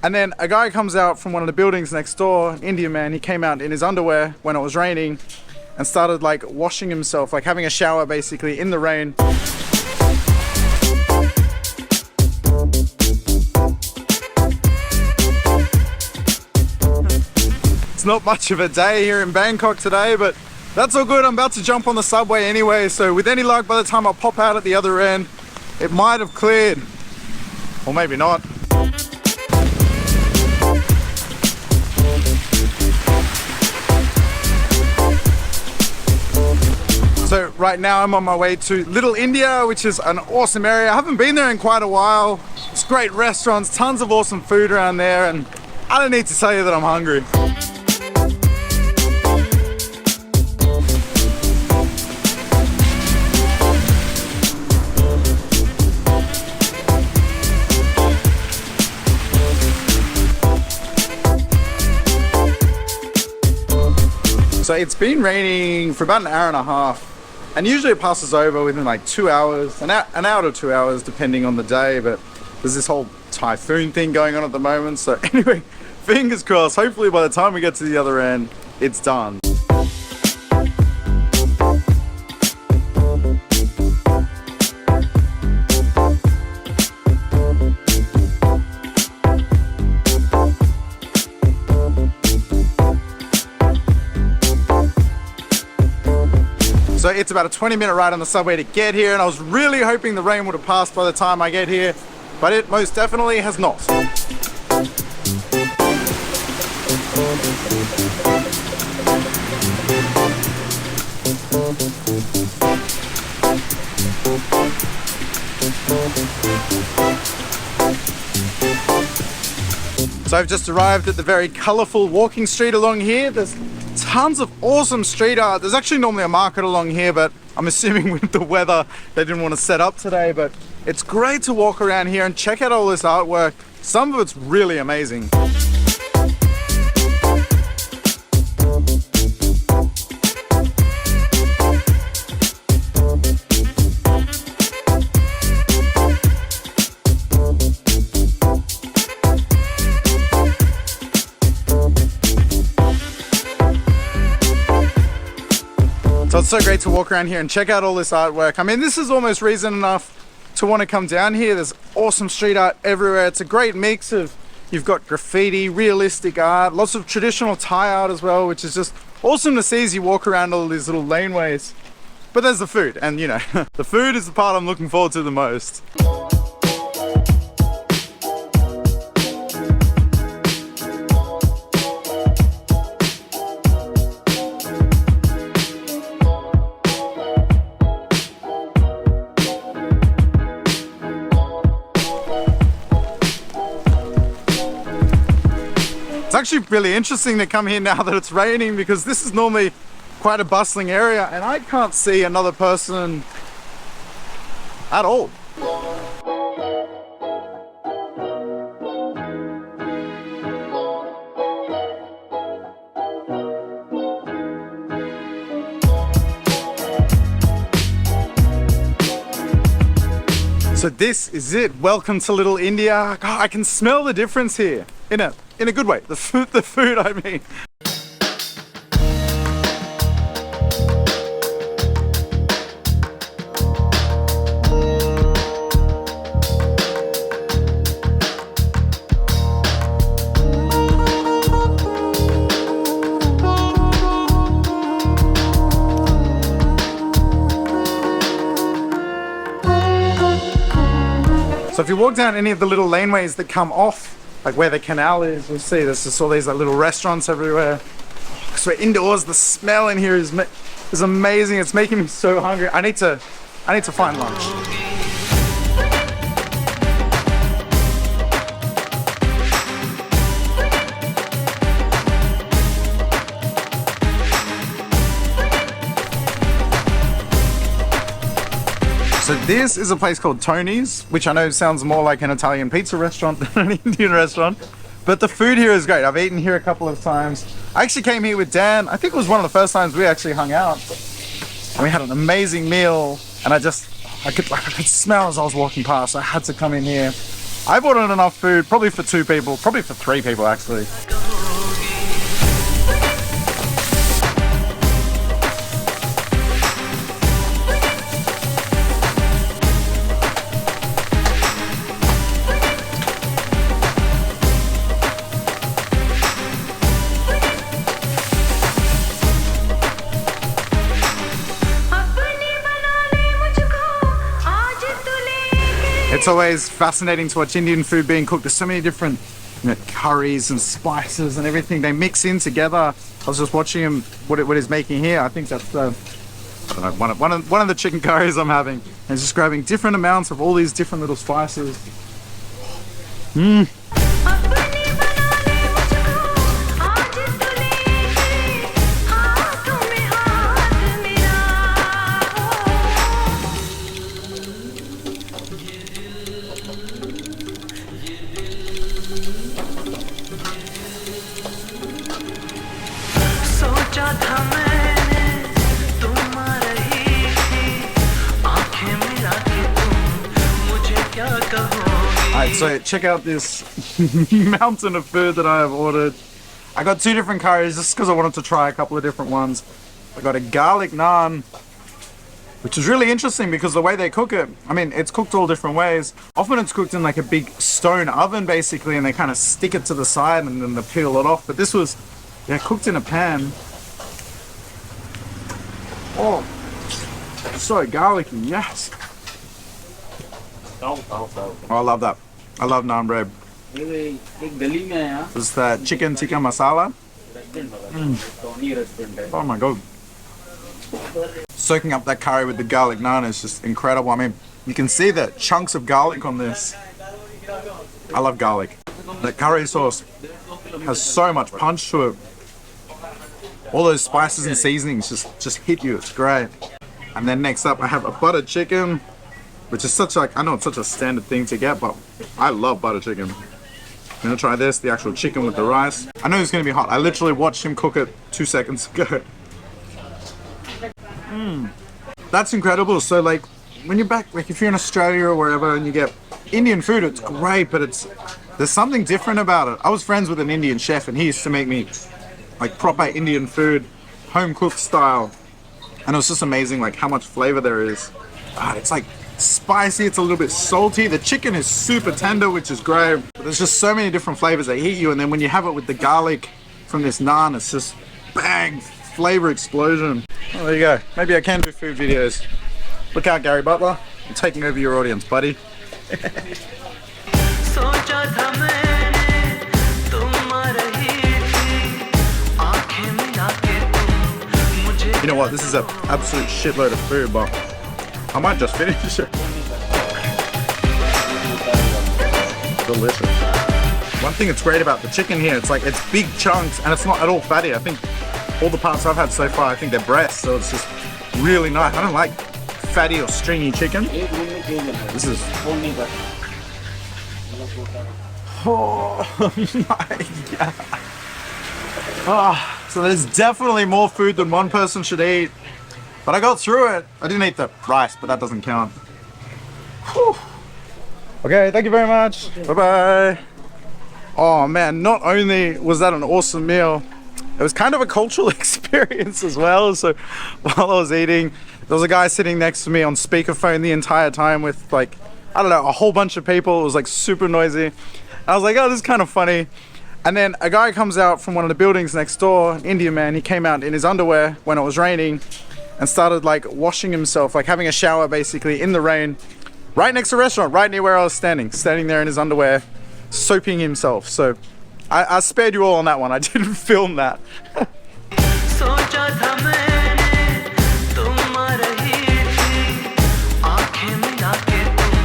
And then a guy comes out from one of the buildings next door, an Indian man. He came out in his underwear when it was raining and started like washing himself, like having a shower basically in the rain. It's not much of a day here in Bangkok today, but that's all good. I'm about to jump on the subway anyway, so with any luck, by the time I pop out at the other end, it might have cleared, or maybe not. So right now I'm on my way to Little India, which is an awesome area. I haven't been there in quite a while. It's great restaurants, tons of awesome food around there, and I don't need to tell you that I'm hungry. So it's been raining for about an hour and a half. And usually it passes over within like 2 hours, an hour to 2 hours, depending on the day. But there's this whole typhoon thing going on at the moment. So anyway, fingers crossed. Hopefully by the time we get to the other end, it's done. So it's about a 20-minute ride on the subway to get here, and I was really hoping the rain would have passed by the time I get here, but it most definitely has not. So I've just arrived at the very colourful walking street along here. There's tons of awesome street art. There's actually normally a market along here, but I'm assuming with the weather they didn't want to set up today. But it's great to walk around here and check out all this artwork. Some of it's really amazing. So it's so great to walk around here and check out all this artwork. I mean, this is almost reason enough to want to come down here. There's awesome street art everywhere. It's a great mix of, you've got graffiti, realistic art, lots of traditional Thai art as well, which is just awesome to see as you walk around all these little laneways. But there's the food, and you know, the food is the part I'm looking forward to the most. It's actually really interesting to come here now that it's raining, because this is normally quite a bustling area and I can't see another person at all. So this is it. Welcome to Little India. God, I can smell the difference here in a good way. The food I mean. So if you walk down any of the little laneways that come off, like where the canal is, you'll see there's just all these like little restaurants everywhere. Because we're indoors, the smell in here is amazing. It's making me so hungry. I need to find lunch. So this is a place called Tony's, which I know sounds more like an Italian pizza restaurant than an Indian restaurant. But the food here is great. I've eaten here a couple of times. I actually came here with Dan. I think it was one of the first times we actually hung out. And we had an amazing meal. And I could smell as I was walking past. I had to come in here. I've ordered enough food, probably for 2 people, probably for 3 people actually. It's always fascinating to watch Indian food being cooked. There's so many different, you know, curries and spices and everything they mix in together. I was just watching him what he's making here. I think that's I don't know, one of the chicken curries I'm having. And he's just grabbing different amounts of all these different little spices. Mmm. Alright, so check out this mountain of food that I have ordered. I got 2 different curries just because I wanted to try a couple of different ones. I got a garlic naan, which is really interesting because the way they cook it, I mean, it's cooked all different ways. Often it's cooked in like a big stone oven basically, and they kind of stick it to the side and then they peel it off. But this was, yeah, cooked in a pan. Oh, so garlicky, yes. Oh, I love that. I love naan bread. This is the chicken tikka masala. Oh my god. Soaking up that curry with the garlic naan is just incredible. I mean, you can see the chunks of garlic on this. I love garlic. The curry sauce has so much punch to it. All those spices and seasonings just hit you. It's great. And then next up I have a butter chicken, which is such like, I know it's such a standard thing to get, but I love butter chicken. I'm gonna try this, the actual chicken with the rice. I know it's gonna be hot. I literally watched him cook it 2 seconds ago. That's incredible. So like, when you're back, like if you're in Australia or wherever and you get Indian food, it's great, but there's something different about it. I was friends with an Indian chef and he used to make me like proper Indian food, home cooked style. And it was just amazing like how much flavor there is. It's like spicy, it's a little bit salty. The chicken is super tender, which is great. But there's just so many different flavors that hit you, and then when you have it with the garlic from this naan, it's just bang, flavor explosion. Oh, there you go. Maybe I can do food videos. Look out, Gary Butler. I'm taking over your audience, buddy. You know what? This is an absolute shitload of food, but I might just finish it. Delicious. One thing that's great about the chicken here, it's like it's big chunks and it's not at all fatty. I think all the parts I've had so far, I think they're breasts, so it's just really nice. I don't like fatty or stringy chicken. This is... Oh my god. So there's definitely more food than one person should eat. But I got through it. I didn't eat the rice, but that doesn't count. Whew. Okay, thank you very much. Bye-bye. Oh man, not only was that an awesome meal, it was kind of a cultural experience as well. So while I was eating, there was a guy sitting next to me on speakerphone the entire time with like, I don't know, a whole bunch of people. It was like super noisy. I was like, oh, this is kind of funny. And then a guy comes out from one of the buildings next door, an Indian man. He came out in his underwear when it was raining and started like washing himself, like having a shower basically in the rain, right next to a restaurant, right near where I was standing there in his underwear, soaping himself. So I spared you all on that one. I didn't film that.